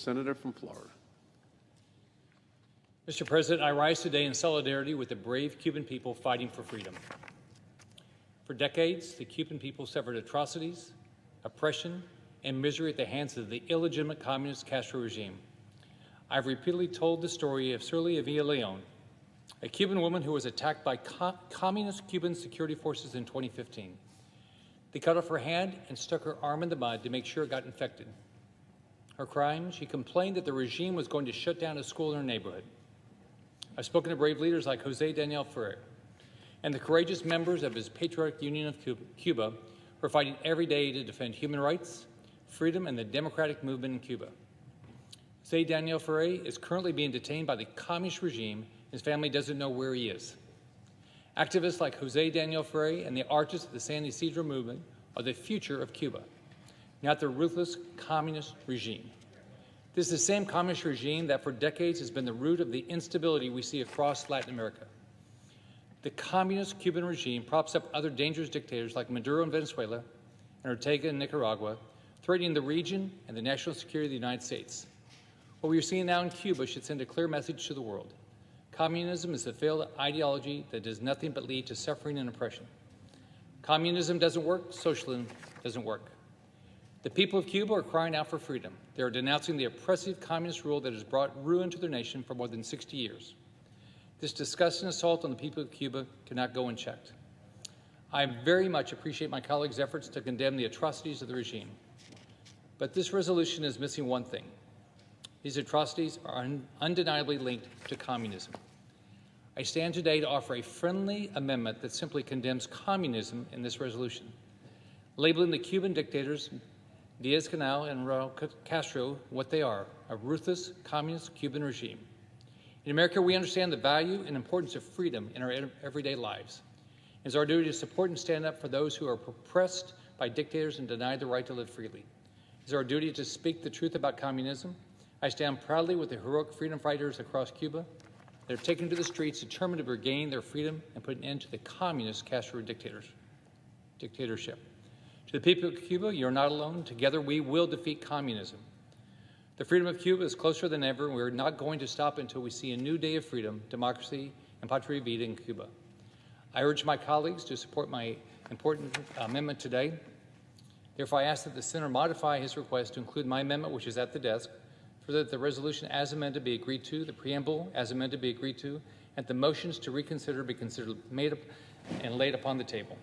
senator from Florida. Mr. President, I rise today in solidarity with the brave Cuban people fighting for freedom. For decades, the Cuban people suffered atrocities, oppression, and misery at the hands of the illegitimate communist Castro regime. I've repeatedly told the story of Celia Villaleon, a Cuban woman who was attacked by communist Cuban security forces in 2015. They cut off her hand and stuck her arm in the mud to make sure it got infected. Her crime, she complained that the regime was going to shut down a school in her neighborhood. I've spoken to brave leaders like Jose Daniel Ferrer and the courageous members of his patriotic Union of Cuba who are fighting every day to defend human rights, freedom, and the democratic movement in Cuba. Jose Daniel Ferrer is currently being detained by the communist regime. His family doesn't know where he is. Activists like Jose Daniel Ferrer and the artists of the San Isidro movement are the future of Cuba, not the ruthless communist regime. This is the same communist regime that for decades has been the root of the instability we see across Latin America. The communist Cuban regime props up other dangerous dictators like Maduro in Venezuela and Ortega in Nicaragua, threatening the region and the national security of the United States. What we are seeing now in Cuba should send a clear message to the world. Communism is a failed ideology that does nothing but lead to suffering and oppression. Communism doesn't work, socialism doesn't work. The people of Cuba are crying out for freedom. They are denouncing the oppressive communist rule that has brought ruin to their nation for more than 60 years. This disgusting assault on the people of Cuba cannot go unchecked. I very much appreciate my colleagues' efforts to condemn the atrocities of the regime. But this resolution is missing one thing. These atrocities are undeniably linked to communism. I stand today to offer a friendly amendment that simply condemns communism in this resolution, labeling the Cuban dictators Diaz-Canel and Raul Castro what they are, a ruthless communist Cuban regime. In America, we understand the value and importance of freedom in our everyday lives. It is our duty to support and stand up for those who are oppressed by dictators and denied the right to live freely. It is our duty to speak the truth about communism. I stand proudly with the heroic freedom fighters across Cuba that have taken to the streets determined to regain their freedom and put an end to the communist Castro dictatorship. To the people of Cuba, you're not alone. Together, we will defeat communism. The freedom of Cuba is closer than ever, and we're not going to stop until we see a new day of freedom, democracy, and patria vida in Cuba. I urge my colleagues to support my important amendment today. Therefore, I ask that the Senator modify his request to include my amendment, which is at the desk, so that the resolution as amended be agreed to, the preamble as amended be agreed to, and the motions to reconsider be considered made up and laid upon the table.